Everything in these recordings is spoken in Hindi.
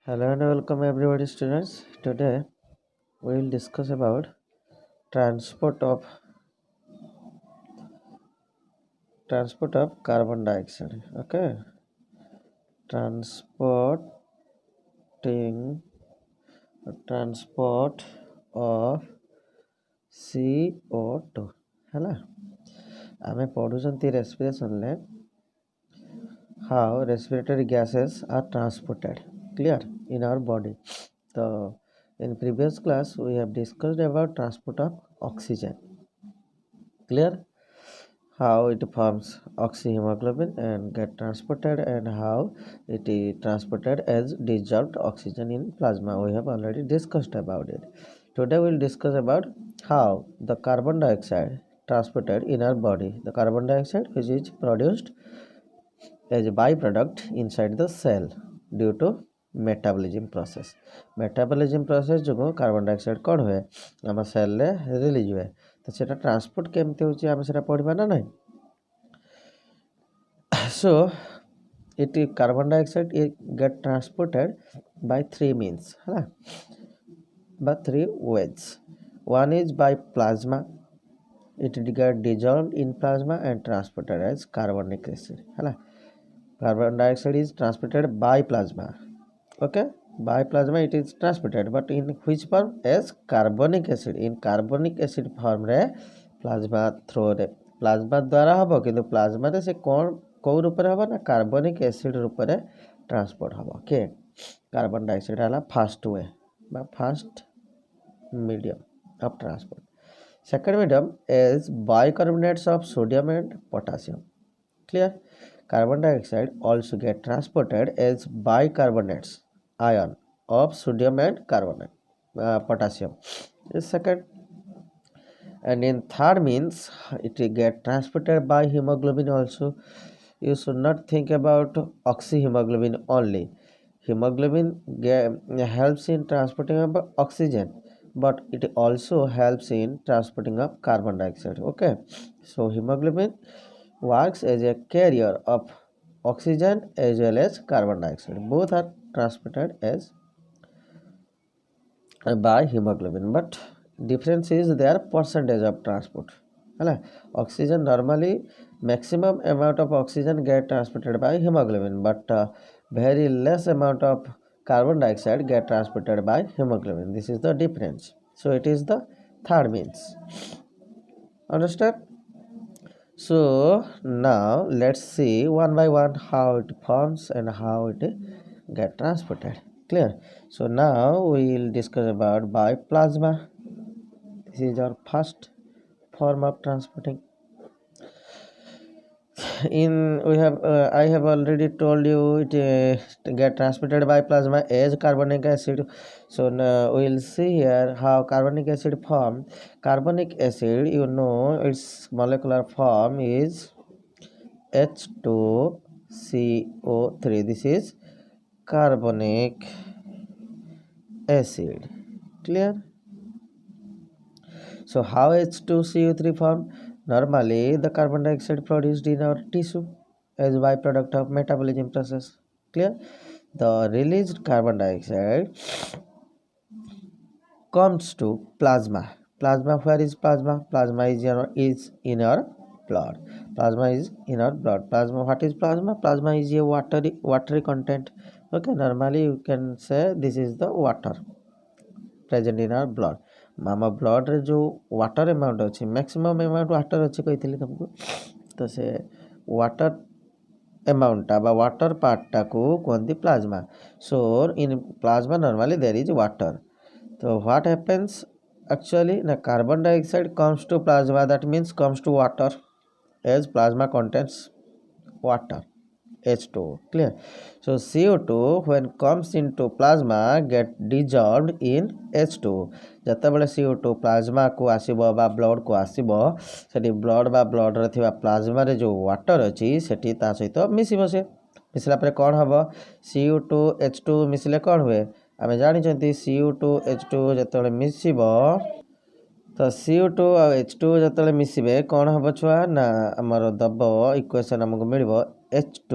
Hello and welcome everybody students. Today we will discuss about transport of carbon dioxide. Okay, transporting transport of CO2 ହେଲା ଆମେ ପଢୁଛନ୍ତି respiration ରେ how respiratory gases are transported clear in our body. So in previous class we have discussed about transport of oxygen clear, how it forms oxyhemoglobin and get transported and how it is transported as dissolved oxygen in plasma. We have already discussed about it. Today we will discuss about how the carbon dioxide transported in our body. The carbon dioxide which is produced as a byproduct inside the cell due to metabolism process. Metabolism process जो carbon dioxide कौन हुए आम सेल रे रिलीज हुए तो सेटा ट्रांसपोर्ट केमती होची आम सेटा पढ़िबा ना नहीं. So it carbon dioxide get transported by three means by three ways. One is by plasma. It get dissolved in plasma and transported as carbonic acid. Carbon dioxide is transported by plasma. Okay, by plasma it is transported, but in which form? As carbonic acid. In carbonic acid form रे plasma through रे plasma द्वारा हबो किंतु plasma रे से कौन को रूप रे हबो ना carbonic acid रूप रे ट्रांसपोर्ट हबो के carbon dioxide हला फर्स्ट वे बा first medium of transport. Second medium is bicarbonates of sodium and potassium. Clear? Carbon dioxide also get transported as bicarbonates ion of sodium and carbonate potassium. The second, and in third means it will get transported by hemoglobin also. You should not think about oxyhemoglobin only. Hemoglobin helps in transporting of oxygen, but it also helps in transporting of carbon dioxide. Okay, so hemoglobin works as a carrier of oxygen as well as carbon dioxide. Both are transported as by hemoglobin, but difference is their percentage of transport. Oxygen normally maximum amount of oxygen get transported by hemoglobin, but very less amount of carbon dioxide get transported by hemoglobin. This is the difference. So it is the third means. Understand? So now let's see one by one how it forms and how it get transported. Clear? So now we will discuss about by plasma. This is our first form of transporting. I have already told you it get transported by plasma as carbonic acid. So now we will see here how carbonic acid form. Carbonic acid, you know, its molecular form is H2CO3. This is carbonic acid. Clear? So how H2CO3 form? Normally the carbon dioxide produced in our tissue as byproduct of metabolism process. Clear? The released carbon dioxide comes to plasma. Plasma, where is plasma? Plasma is in our blood. Plasma is in our blood. Plasma, what is plasma? Plasma is a watery content. Okay, normally you can say this is the water present in our blood. Mama blood रे जो वाटर अमाउंट अच्छे मैक्सिमम अमाउंट वाटर अच्छे कही तुमको तो से वाटर अमाउंटा बा वाटर पार्टा को कहते plasma. So in plasma normally there is water. तो what happens actually na carbon dioxide comes to plasma, that means comes to water as plasma contains water H2. Clear? So CO2 when comes into plasma get dissolved in H2. जतबेले CO2 plasma को आसीबो बा ब्लड को आसीबो सेठी ब्लड बा ब्लड रे थिबा प्लाज्मा रे जो वाटर अछि सेठी ता सहित मिसिबो. से मिसला परे कोन हबो CO2 H2 मिसले कोन हुए आमे जानि छथि. CO2 H2 जतबेले मिसिबो तो CO2 और H2 जतबेले मिसिबे कोन हबो छुआ ना हमर दबो इक्वेशन हमको मिलबो H2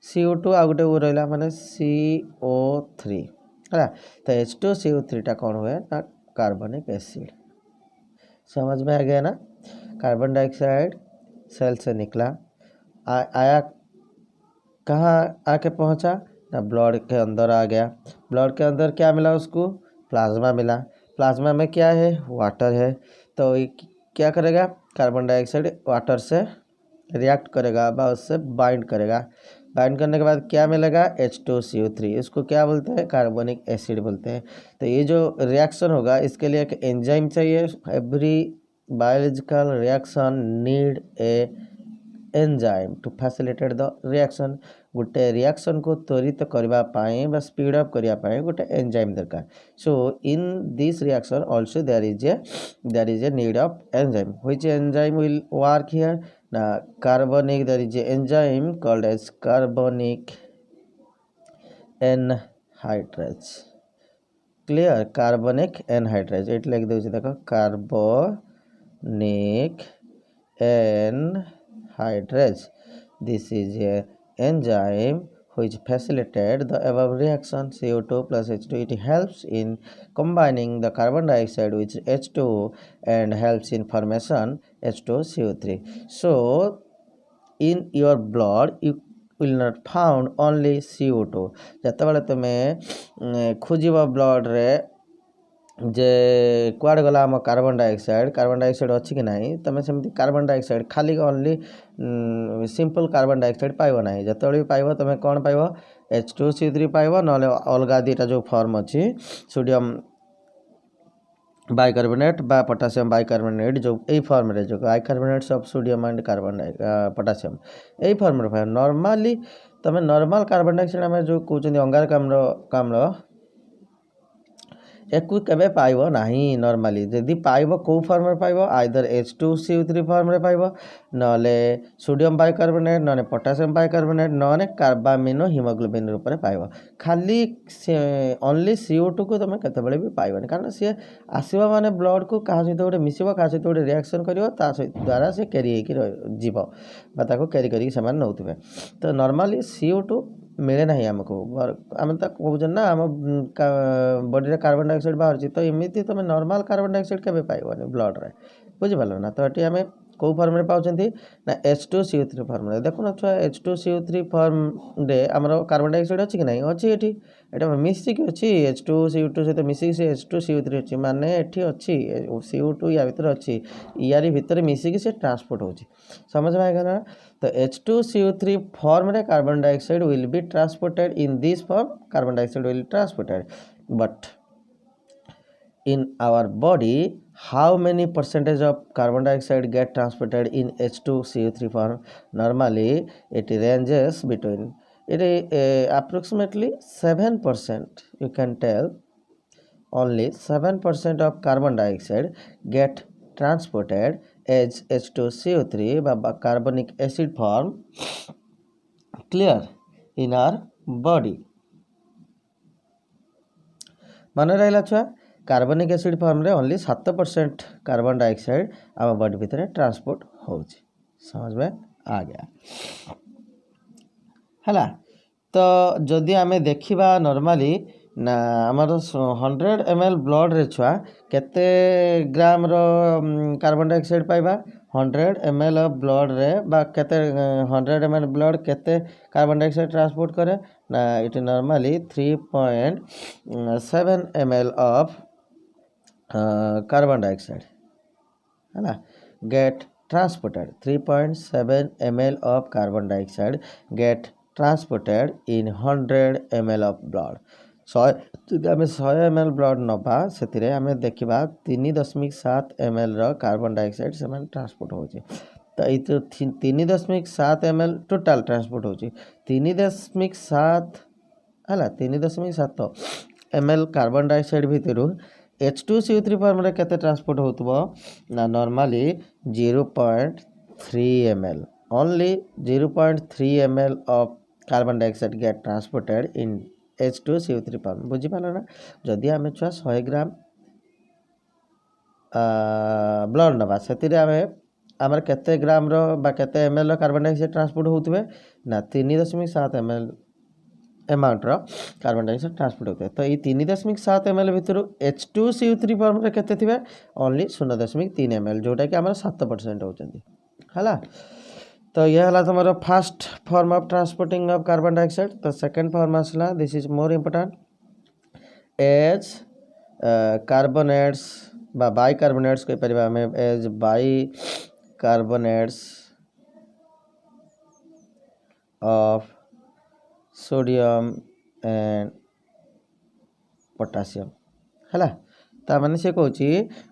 CO2 आ गोटे ओ रहा माने CO3 है। तो H2CO3 टा कौन हुए ना कार्बनिक एसिड। समझ में आ गया ना। कार्बन डाइऑक्साइड सेल से निकला, आया कहाँ आके पहुँचा ना ब्लड के अंदर आ गया। ब्लड के अंदर क्या मिला उसको, प्लाज्मा मिला। प्लाज्मा में क्या है, वाटर है। तो क्या करेगा, कार्बन डाइऑक्साइड वाटर से रिएक्ट करेगा व उससे बाइंड करेगा। बाइंड करने के बाद क्या मिलेगा, H2CO3। इसको क्या बोलते हैं, कार्बनिक एसिड बोलते हैं। तो ये जो रिएक्शन होगा इसके लिए एक एंजाइम चाहिए। Every biological reaction need a enzyme to facilitate the reaction. गोटे रिएक्शन को त्वरित करने स्पीड अप करने गोटे एंजाइम दरकार। So in this reaction also there is a need of enzyme. Which enzyme will work here ना carbonic, there is a enzyme called as carbonic anhydrase. Clear, carbonic anhydrase एट लिख दे देखो, कार्बनिक anhydrous. This is a enzyme which facilitates the above reaction CO2 plus H2. It helps in combining the carbon dioxide with H2 and helps in formation H2CO3. So in your blood you will not found only CO2. ଯେତେବେଳେ ତୁମେ ଖୋଜିବ ବ୍ଲଡ଼ରେ जे कुआड़ गला आम कार्बन डाइऑक्साइड अच्छी कि नहीं, तुम सेमती कार्बन डाइऑक्साइड खाली ओनली सिंपल कार्बन डाइऑक्साइड पाइब ना। जो भी पाइब तुम कौन पाइब, H2CO3 पाइब, ना अलग दुटा जो फॉर्म अच्छी सोडियम बाइकार्बोनेट बा पोटासियम बाइकार्बोनेट, जो यही फॉर्म रे जो bicarbonates of sodium and carbon potassium यही फॉर्म रे पाइब। नॉर्मली तुम नॉर्मल कार्बन डाइऑक्साइड आम जो कहते अंगारकाम्ल एकु केबे पाइब नाही। नॉर्मली जदि पाइब को फॉर्म रे पाइब, आइदर H2CO3 फॉर्म रे पाइब, नले सोडियम बाइकार्बोनेट, नले पोटासियम बाइकार्बोनेट, नले कार्बामिनो हिमोग्लोबिन रूप में पाइब। खाली ओनली CO2 को तुम केतबेले भी पाइबनी, कारण सी आसीबा माने ब्लड को कहा सहित गोटे मिसिबो, कहा सहित गोटे रिएक्शन करिवो, ता द्वारा से कैरी होइकी जीव बा ताको कैरी करिक समान नउतबे। तो नॉर्मली CO2 मिले ना आमको, आम तो कहते ना आम बॉडी रे कार्बन डाइऑक्साइड बाहर, तो एमती तुम नॉर्मल कार्बन डाइऑक्साइड केबे पाइबनी ब्लड रे, बुझिपाल ना। तो ये आम कौ फॉर्म रे पाउछंती ना H2CO3 फॉर्म रे। देखो ना छुआ H2CO3 फॉर्म रे आमर कार्बन डाइऑक्साइड अच्छी कि नहीं, अच्छी। एटा मिसिक अच्छी H2CO2 सहित मिसिक से H2CO3 अच्छी, माने एठी अच्छी CO2 या भीतर अच्छी, यारी भीतर मिसिक से ट्रांसपोर्ट होची। समझ में आएगा ना। तो H2CO3 फॉर्म रे carbon dioxide will be transported in this form, carbon dioxide will transported, but in our body how many percentage of carbon dioxide get transported in H2CO3 form? Normally it ranges between approximately 7%. You can tell only 7% of carbon dioxide get transported as H2CO3 by carbonic acid form, clear, in our body. मन रहा छुआ, कार्बनिक एसिड फॉर्म रे ओनली 7% कार्बन डाइऑक्साइड आम बॉडी भितर ट्रांसपोर्ट होची। समझ में आ गया है। तो जदि आम देखा नॉर्मली ना आमर 100 ml ब्लड रे छुआ केते ग्राम रो कार्बन डाइऑक्साइड पाइबा, 100 ml ऑफ ब्लड रे बा केते 100 ml ब्लड केते कार्बन डाइऑक्साइड ट्रांसपोर्ट करे ना, it normally 3.7 ml of carbon dioxide है ना get transported. 3.7 ml of carbon dioxide get transported in 100 ml of blood. 100 ml blood नवा से आम देखा 3.7 ml कार्बन डाइऑक्साइड से ट्रांसपोर्ट होची। तो ये 3.7 ml टोटाल ट्रांसपोर्ट होची, 3.7 है 3.7 ml कार्बन डाइऑक्साइड भितर H2CO3 फॉर्म रे केते ट्रांसपोर्ट होतबो ना, normally 0.3 ml, only 0.3 ml of carbon dioxide get transported in H2CO3 form. बुझी पालो ना। जदि आम छुआ 100 ग्राम ब्लड नवा से आम आमर केते ग्राम रो बा केते ml रो कार्बन डाइऑक्साइड ट्रांसपोर्ट होउतबे ना 3.7 ml अमाउंट रो कार्बन डाइऑक्साइड ट्रांसपोर्ट होते तो ये 3.7 ml भितर H2CO3 फॉर्म रे केते थिबे ओनली 0.3 ml जोटा कि हमर 7% होचंदी हला। तो ये हला तुम्हारा first form of transporting of carbon dioxide. तो सेकंड फॉर्म आसला this is more important as carbonates बा बाइकार्बोनेट्स कहि परिबा हमें as bicarbonates of sodium and potassium है ता माने से कहूँ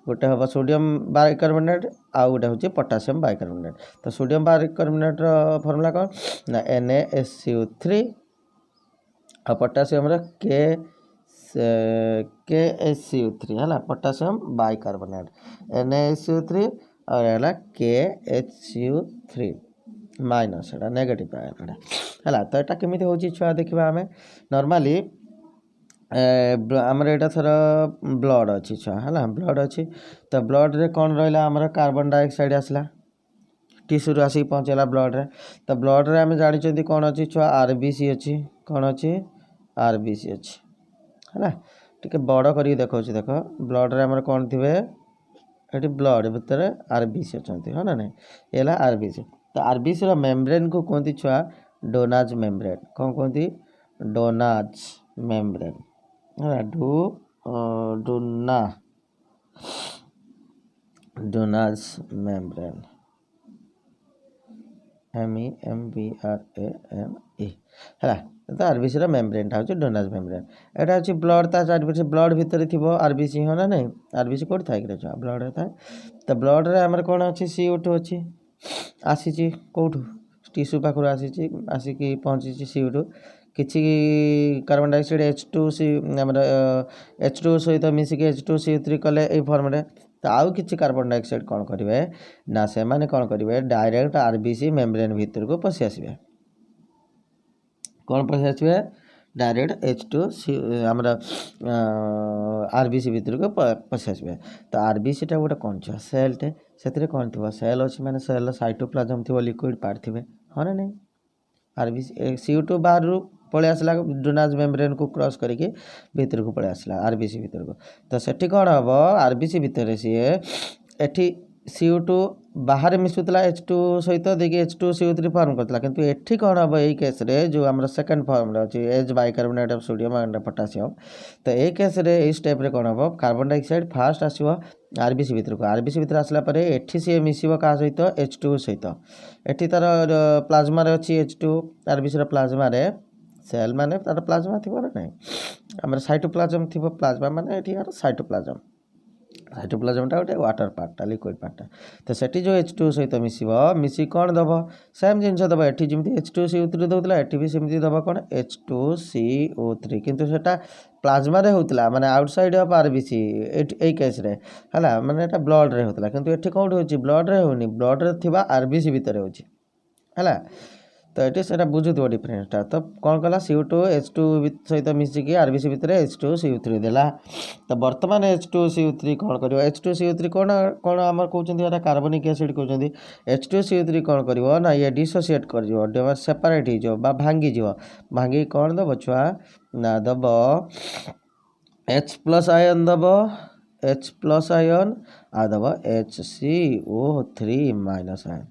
गोटे हम सोडियम बाइकार्बोनेट आउ गोटे हूँ पोटासियम बाइकार्बोनेट। तो सोडियम बाइकार्बोनेट फॉर्मूला कौन ना NaSCO3 और पोटासियम KHCO3 है पोटासियम बाइकार्बोनेट NaSCO3 और है KHCO3 माइनस है नेगेटिव है तो यहाँ केमी हो छुआ देखा आम नॉर्मली आमर यहाँ थर ब्लड अच्छी छुआ है ब्लड अच्छी तो ब्लड रे कौन रहा आमर कार्बन डाइऑक्साइड आसला टिश्यू आसिक पहुँचला ब्लड रे। तो ब्लड रे आम जानी कौन अच्छी छुआ RBC अच्छी कौन अच्छी RBC अच्छी है टे बड़ कर देखा देख ब्लड रे आमर कौन थे ये ब्लड भितर RBC अच्छा है ना नहीं ये RBC। तो RBC रो मेम्ब्रेन को कहती छुआ डोनाज मेम्ब्रेन कौन कहती डोनाज मेम्ब्रेन डोनाज मेम्ब्रेन MEMBRANE है। तो RBC रो मेम्ब्रेन टा होची डोनाज मेम्ब्रेन एटा होची ब्लड ता RBC ब्लड भितर थिबो RBC हो ना नहीं RBC कोड थाई करे छुआ ब्लड रे थाए। तो ब्लड रे हमर कोन अछि CO2 अछि आसी कौटू टिश्यू पाखर आसिक पहुँची CO2 किसी कार्बन डाइऑक्साइड H2 सहित मिसिक H2CO3 कले ये फॉर्म रे। तो आउ किसी कार्बन डाइऑक्साइड कौन करेंगे ना से माने कौन करेंगे डायरेक्ट RBC मेम्ब्रेन भीतर को पशि आसबे कौन पशि आसबे डायरेक्ट H2 आमर RBC भीतर को पशि आसबे। तो RBC टा गोटे कौन छुआ सेल टे से कौन थी सेल अच्छी माने सेल साइटोप्लाज्म थी लिक्विड पार्ट थे हाँ ना नहीं RBC CO2 बाहर पलि आसला डोनाज मेम्ब्रेन को क्रॉस करके भीतर को पलि आसला RBC भीतर को। तो सेठी कौन हम RBC भीतर सी एठी CO2 बाहर मिसुला H2 सहित देखिए H2CO3 फॉर्म करता किंतु एठी कौन हम यही केस रे जो आम सेकेंड फॉर्म अच्छी as bicarbonate of sodium and potassium. तो ये केस रे इस स्टेप रे कौन हम कार्बन डाइऑक्साइड फास्ट आसो RBC भीतर को RBC भीतर आसला परे एठी सी मिसिबो का सहित H2 सहित एठी तार प्लाज्मा रे अच्छी H2 RBC रो प्लाज्मा रे सेल माने तार प्लाज्मा थी ना नहीं आम साइटोप्लाज्म थी प्लाज्मा माने एठी साइटोप्लाज्म टा गोटे वाटर पार्टा लिक्विड पार्टा। तो सेठी जो H2 सहित मिसी कौन दब सेम जिनस दब एठी जमी H2CO3 दौला एठी भी सेमती दब कौन H2CO3 किंतु सेटा प्लाज्मा रे होतला माने outside of RBC A case रे हला माने एटा ब्लड रे होतला किंतु एठी कोड होची ब्लड रे होनी ब्लड रे थिबा RBC भीतर होची हला। तो ये से बुझुव डिफरेन्सटा। तो कौन कला CO2 H2 सहित मिसिक RBC भितर H2CO3 देला। तो बर्तमान H2CO3 कौन कर H2CO3 कौन कौन आम कहते कार्बनिक एसिड कहते H2CO3 कौन कर ना ये डिसोसिएट कर सेपरेट हो भांगी भांगी कौन दब छुआ ना दब H+ आयन दब H+ आयन आ दब HCO3- आयन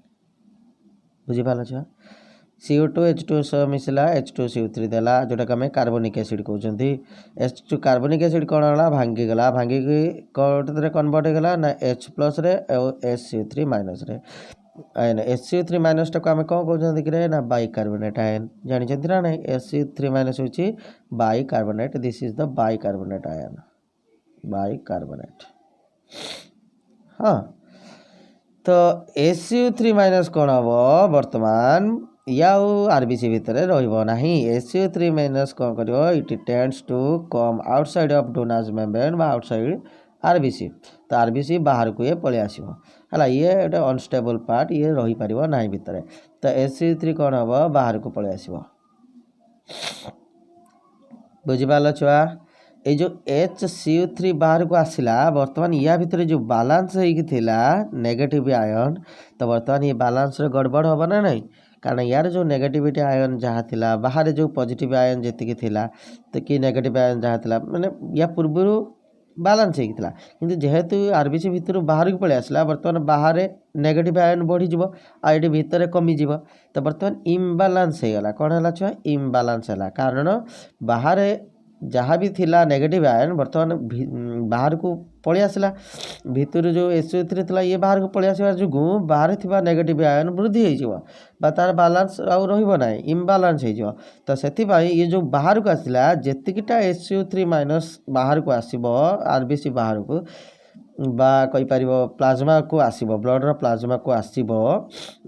बुझीपाल छुआ CO2 H2 मिसला H2CO3 देला जोटा कि आम कार्बनिक एसिड कहते H2 कार्बनिक एसिड कौन है भांगी गला भांगी कौन कन्वर्ट होगा ना H+ रे SCO3- रे SCO3- टाक आम कौन कहते कि ना बाइकार्बोनेट आयन जानते ना ना SCO3- हूँ bicarbonate this is the bicarbonate ion bicarbonate हाँ। तो SCO3- कौन हम बर्तमान या RBC भितर रहा SCO3- कौन कर it tends to come outside of डोनाज मेम्ब्रेन बा आउटसाइड RBC। तो RBC बाहर को ये पलि आसो है ये गोटे अनस्टेबल पार्ट ये रही पार ना भितर। तो SCO3 कौन हम बाहर को पलि आसो बुझीपाल छुआ ये जो HCO3 बाहर को आसला बर्तमान या भितर जो बालांस होइकिथिला नेगेटिव आयन तो बर्तमान ये बालांस रे गड़बड़ होबा ना नहीं कारण यार जो नेगेटिविटी आयन जहाँ थिला बाहर जो पॉजिटिव आयन जेतिकी थिला तो कि नेगेटिव आयन जहाँ थिला माने या पूर्व बालांस होइकिथिला किंतु जेहेतु आरबीसी भितर बाहर को पळे आसला बर्तमान बाहर नेगेटिव आयन बढ़ी जीवो आ एटी भितर कमी जीवो तो बर्तमान इम्बालांस हो गला कौन है छुआ इम्बालांस है कारण बाहर जहाँ भी थिला नेगेटिव आयन बर्तमान बाहर को पलि आसला भितर जो HCO3 थिला ये बाहर को पलि आसबार जो बाहर थिबा नेगेटिव आयन वृद्धि हो बा तार बालांस आउ रहिबो नाही इम्बालांस हो तो सेति भाई ये जो बाहर को आसला जेतिकिटा HCO3 माइनस बाहर को आसीबो आरबीसी बाहर को बा कहि परिबो प्लाज्मा को आसीबो ब्लड रो प्लाज्मा को आसीबो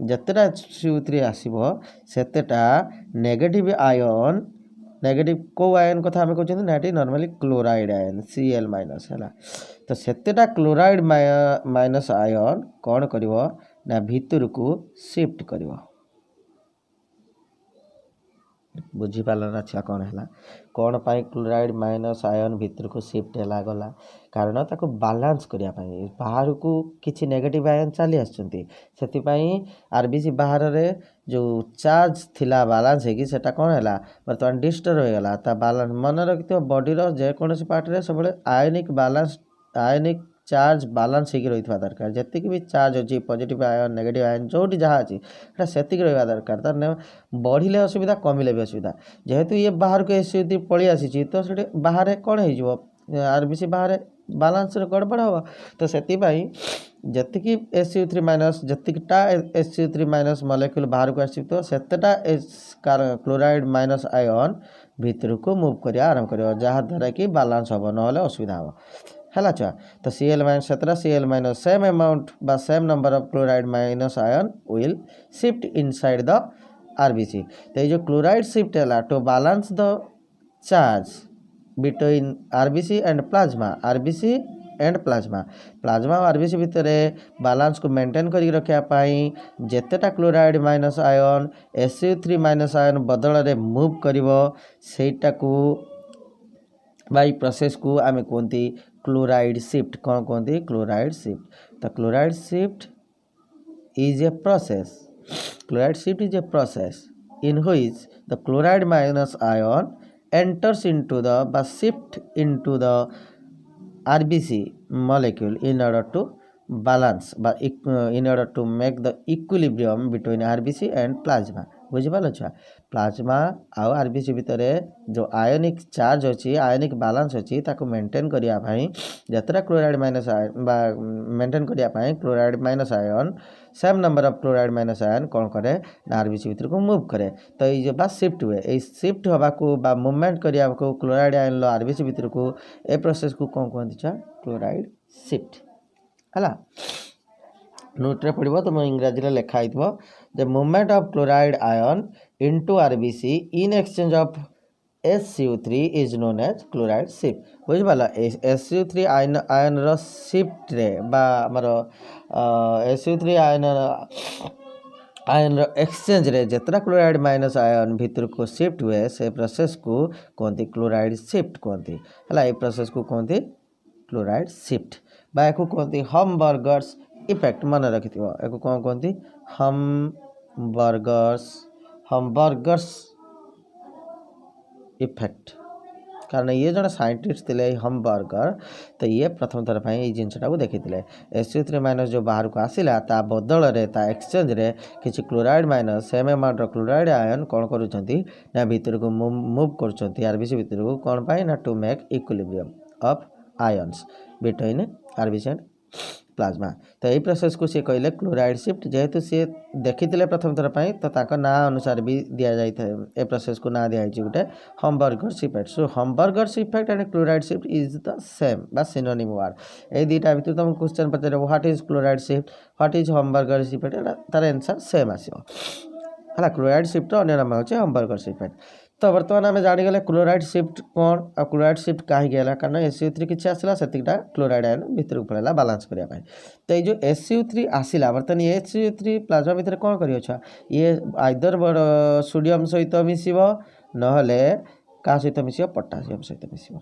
जतेटा HCO3 आसीबो सेतेटा नेगेटिव आयन नेगेटिव को आयन कथा आम कहते ना normally chloride ion Cl minus है तो सेतेटा क्लोराइड माइनस आयन कौन करिवो ना भितर को शिफ्ट करिवो बुझी पाला ना छुआ कौन है कौन पाई क्लोराइड माइनस आयन भितर को शिफ्ट है गला कारण ताको बालांस करिया पाई बाहर को किछि नेगेटिव आयन चली आछंती सेति पाई आरबीसी बाहर रे जो चार्ज थिला बालांस है कि सेटा कौन है बर्तमान डिस्टर्ब हो गला ता बालांस मन रखितो बॉडी रो जे कोनोसी पार्ट रे सबले आयनिक बालांस आयनिक चार्ज बालांस होगी रही दरकार जी भी चार्ज अच्छी पॉजिटिव आयन नेगेटिव आयन जो जहाँ अच्छी से रहा दरकार तार बढ़िले असुविधा कमिले भी असुविधा जेहेतु ये बाहर को HCO3 पलि आसी तो से बाहर कौन हो आरबीसी बाहर बालांस गड़बड़ हम तो से जी HCO3 minus zeta HCO3 minus molecule बाहर को आसी तो सेतेटा क्लोराइड माइनस आयन भितर को मूव करिया आरंभ कर जहाँद्वारा कि बालांस हम ना असुविधा हम है छुआ तो Cl माइनस सेतेटा Cl माइनस सेम अमाउंट बा same number of chloride minus ion will shift inside the RBC तो ये जो क्लोराइड शिफ्ट है to balance the charge between RBC and plasma RBC and plasma plasma और आरबीसी भितर बालांस को मेंटेन करके रखापी जेतेटा chloride minus ion HCO3 minus ion बदल रे मूव करिवो सेटा को बाई प्रोसेस को आमे कहते क्लोराइड शिफ्ट कौन कहते क्लोराइड शिफ्ट तो chloride shift is a process chloride shift is a process in which the chloride minus ion enters into the shift into the RBC molecule in order to balance but in order to make the equilibrium between RBC and plasma बुझिपाल छुआ प्लाज्मा आउ आरबीसी भितर जो आयनिक चार्ज अच्छी आयनिक बालांस अच्छी ताको मेंटेन करिया भाई जतरा क्लोराइड माइनस आयन बा मेंटेन करिया भाई chloride minus ion same number of chloride minus ion कौन करे ना आरबीसी भितर को मूव करे तो ये बा शिफ्ट हुए ये शिफ्ट हवा को बा मूवमेंट करिया को क्लोराइड आयन लो आरबीसी भितर को ए प्रोसेस को कौन कहते छुआ क्लोराइड शिफ्ट है नोट रे पड़ो तुम इंग्राजी रे लिखाई the movement of chloride ion into RBC in exchange of HCO3 is known as chloride shift बुझिपाल HCO3 आयन रो शिफ्ट रे बा हमर HCO3 आयन रो एक्सचेंज रे जतरा क्लोराइड माइनस आयन भीतर को शिफ्ट हुए से प्रोसेस को कहते क्लोराइड शिफ्ट कहते है ये प्रोसेस को कहते क्लोराइड शिफ्ट बा को कहते हमबर्गर्स इफेक्ट मन रखि एक कौन कहते हमबर्गर्स इफेक्ट कारण ये जन साइंटिस्ट थे हमबर्गर तो ये प्रथम थर पर जिनटा को देखी HCO3 माइनस जो बाहर को आसला ता बदल रे ता एक्सचेंज रे किसी chloride minus same amount chloride ion कौन कर भीतर को मूव कर आरबीसी भीतर को कौन पाई ना to make equilibrium of ions between RBC and plasma तो यही प्रोसेस को सी कहले क्लोराइड शिफ्ट जेहेतु सी देखी प्रथम थर पर तो ना अनुसार भी दि जाए ए प्रोसेस को ना दिखाई गोटे Hamburger's effect so Hamburger's effect and chloride shift is the same बा सिनोनिम वर्ड ए दुटा भितर तुम क्वेश्चन पचार what is chloride shift what is Hamburger's effect तार आंसर सेम आसो है क्लोराइड शिफ्ट अन्य नाम होचे हमबर्गर्स इफेक्ट तो बर्तमान आम जानीगले क्लोराइड शिफ्ट कौन आ क्लोराइड शिफ्ट कहीं कारण HCO3 किसी आसला से क्लोराइड आयन भीतर को पड़ेगा बालांस करने तो ये HCO3 आसला बर्तमान ये HCO3 प्लाज्मा भितर कौन कर ये आइदर सोडियम सहित मिसिब ना क्या सहित मिसिब पोटासियम सहित मिसिब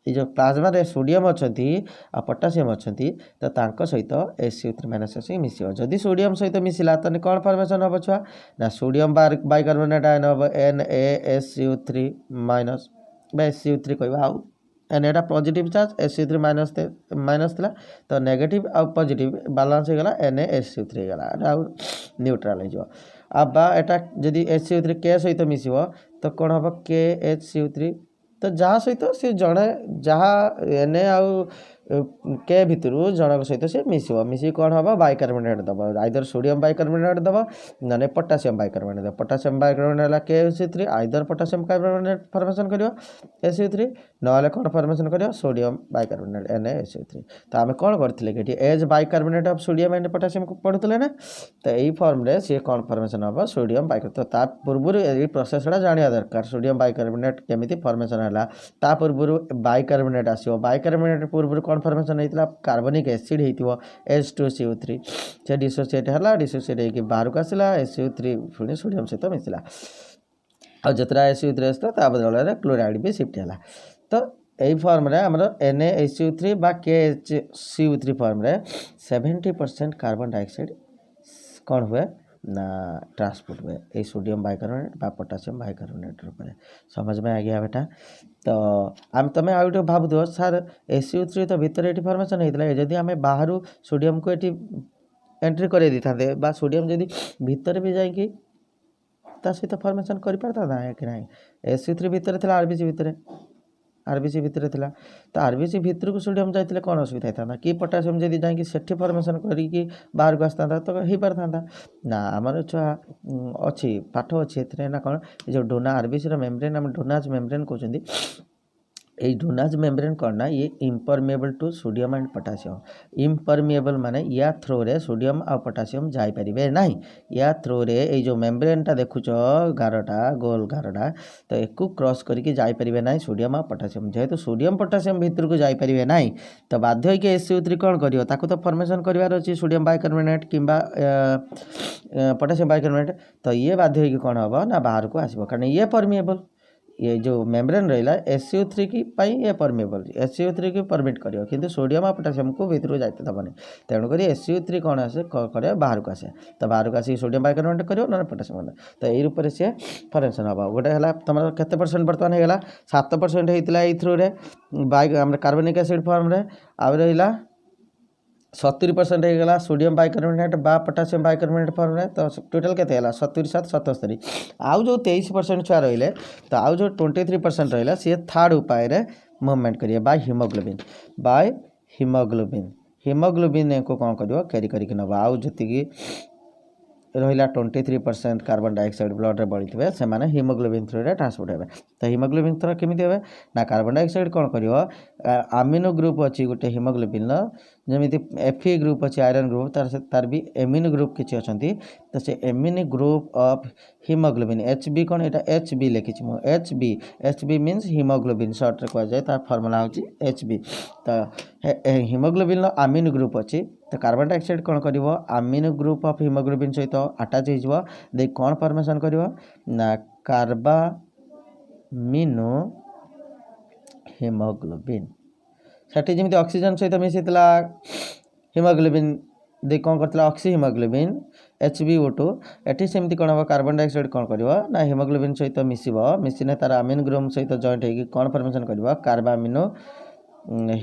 ये जो प्लाज्मा रे सोडियम अच्छी आ पोटासियम अच्छी तो तांको सहित SU3 माइनस आसिक मिसिबो जदि सोडियम सहित मिसिला तो कौन फॉर्मेशन हम छुआ ना सोडियम बाइकार्बोनेट आयन हम NaSU3 माइनस SU3 कहवा आउ एन एटा पॉजिटिव चार्ज SU3 माइनस थिला तो नेगेटिव आ पॉजिटिव बैलेंस हो गला NaSU3 हो गला आउ न्यूट्रल हो अब बा एटा जदि SU3 के सहित मिसिबो तो कौन हम KHCU3 तो जहाँ सहित सी जड़े जहाँ Na आउ के भितर जनक सहित सी मिसिकी कौन हम बाइकार्बोनेट दब आइदर सोडियम बाइकार्बोनेट दब ना पोटासियम बाइकार्बोनेट दब पोटासियम बाइकार्बोनेट है KCO3 either potassium carbonate formation करियो SU3 ना कौन फॉर्मेशन करियो सोडियम बाइकार्बोनेट NaSU3 तो आम कौन करते कि as bicarbonate of sodium and potassium को पढ़ुले ना तो यही फॉर्म रे सी कौन फॉर्मेशन हम सोडियम बाइकार्बोनेट तो पूर्व ये प्रोसेसटा जाना दरकार सोडियम बाइकार्बोनेट केमी फॉर्मेशन है ता पूर्व बाइकार्बोनेट आसो बाइकार्बोनेट पूर्व कौन फॉर्मेशन होता कार्बनिक एसिड होता H2CO3 से डिसोसिएट है डिसोसिएट हो बाहर को आसला SU3 पुणी सोडियम सहित मिसला और जितना SU3 आसला बदल क्लोराइड भी शिफ्ट है तो यही फॉर्म रे हमर NaSU3 बा KHCO3 फॉर्म रे 70% कार्बन डाइऑक्साइड कौन हुए ना ट्रांसपोर्ट हुए ये सोडियम बाइकार्बोनेट बा पोटासियम बाइकार्बोनेट रूप में समझ में आ गया बेटा तो आम तुम आउ गोटे भावुथ सर SU3 तो भितर ये फॉर्मेशन होता है जदि आम बाहर सोडियम को ये एंट्री कर दी था सोडियम जदि भितर भी जाकि सहित फॉर्मेशन कर पारता है कि नहीं SU3 भितर था RBC भितर RBC भितर था तो RBC भितर को सोडियम जाते कौन असुविधा होता कि पोटासियम जदि जाकि सेठी फॉर्मेशन करके बाहर को आसता तो हो पारता ना आमर छुआ अच्छी पाठ अच्छी ना कौन जो डोना RBC मेम्ब्रेन आम डोनाज मेम्ब्रेन कहते ये डोनाज मेम्ब्रेन कौन ना ये impermeable to sodium and potassium impermeable माने या थ्रो रे सोडियम आ पोटासियम जाई परिबे नहीं या थ्रो रे ये जो मेम्ब्रेनटा देखुच गारटा गोल गारटा तो एक क्रॉस करके जाई परिबे नहीं सोडियम आ पोटासियम जेहेतु सोडियम पोटासियम भीतर को जाई परिबे नहीं तो बाध्य होइके SU3 कौन करियो ताको तो फॉर्मेशन करिवार अछि सोडियम बाइकार्बोनेट किंबा पोटासियम बाइकार्बोनेट तो ये बाध्य होइके कौन हबो ना बाहर को आसीबो कारण ये परमिएबल ये जो मेम्ब्रेन रहा SU3 की ये परमिएबल SU3 की परमिट करियो किंतु सोडियम और पोटासियम को भीतर जाते दबनी तेणुक SU3 कौन आसे करे बाहर को आसे तो बाहर को आसिक सोडियम बाइकार्बोनेट करियो ना पोटासियम तो यही रूप से फॉर्मेशन हम गोटे है तुम केते परसेंट बर्तमान होगा 7% होता है थ्रू रे कार्बनिक एसिड फॉर्म रे आ रहा 70% होगा सोडियम बाइकार्बोनेट बा पोटासियम बाइकार्बोनेट फॉर्म रे तो टोटल के 70 7 77 आउ जो 23% छुआ रही तो आउ जो 23% रहा सी थर्ड उपाय रे मूवमेंट करिए बाय हीमोग्लोबिन को कौन कर कैरी करके नब आउ जी रहा 23% कार्बन डाइऑक्साइड ब्लड रे बढ़ी थे से माने हीमोग्लोबिन थ्रू रे ट्रांसपोर्ट हे तो हीमोग्लोबिन थ्रू केमी हे ना कार्बन डाइऑक्साइड कौन कर आमिनो ग्रुप अच्छी गोटे हीमोग्लोबिन जमी Fe ग्रुप अच्छी आयरन ग्रुप तार भी एमिनो ग्रुप किसी अच्छा तो से amino group of haemoglobin HB कौन यहाँ HB लिखी HB मीन्स हीमोग्लोबिन सर्ट कह जाए तार फर्मुला हूँ HB तो हीमोग्लोबिन आमिनो ग्रुप अच्छी तो कार्बन डाइऑक्साइड कौन कर आमिनो ग्रुप ऑफ हीमोग्लोबिन सहित अटाच हो कौन फॉर्मेशन कर ना कार्बामिनो हीमोग्लोबिन सेठी जमी ऑक्सीजन सहित मिसाइला हीमोग्लोबिन दे कौन करता ऑक्सी हीमोग्लोबिन HbO2 एटी सेमती कौन हम कार्बन डाइऑक्साइड कौन कर ना हीमोग्लोबिन सहित मिसिने तार आमिनो ग्रुप सहित जॉइंट होगी कौन फॉर्मेशन कर कार्बामिनो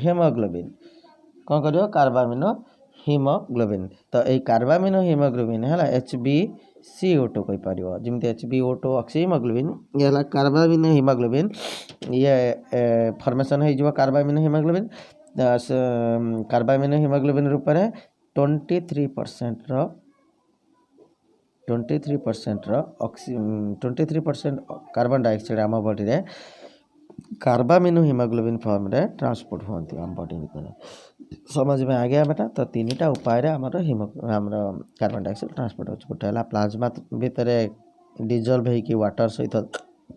हीमोग्लोबिन कौन कर कार्बामिनो हीमोग्लोबिन तो ये कार्बामिनो हीमोग्लोबिन है HbCO2 कहीपर जमी HbO2 ऑक्सी हीमोग्लोबिन ये है कार्बामिनो हीमोग्लोबिन ये फॉर्मेशन हो कार्बामिनो हीमोग्लोबिन कार्बामिनो हीमोग्लोबिन रूप में 23% कार्बन डाइऑक्साइड आम बॉडी रे कार्बामिनो हीमोग्लोबिन फॉर्म रे ट्रांसपोर्ट होती आम बॉडी भीतर समझ में आ गया बेटा तो तीनटा उपाय आमर कार्बन डाइऑक्साइड ट्रांसपोर्ट होचे गोटे है प्लाज्मा भितर डिजल्व होगी वाटर सहित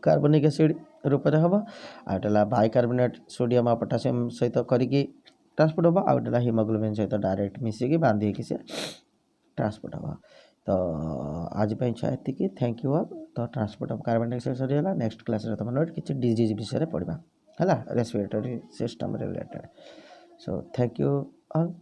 कार्बनिक एसिड रूप में हम आउटा बाइकार्बोनेट सोडियम और पोटासियम सहित करके ट्रांसपोर्ट हम आउटा हीमोग्लोबिन सहित डायरेक्ट मिसिकी बांधी से ट्रांसपोर्ट हम तो आज छुआ ये थैंक यू ऑल तो ट्रांसपोर्ट ऑफ कार्बन डाइऑक्साइड सरीगला नेक्स्ट क्लास तुम किसी डिजीज विषय पढ़ा। है respiratory system related. So thank you all.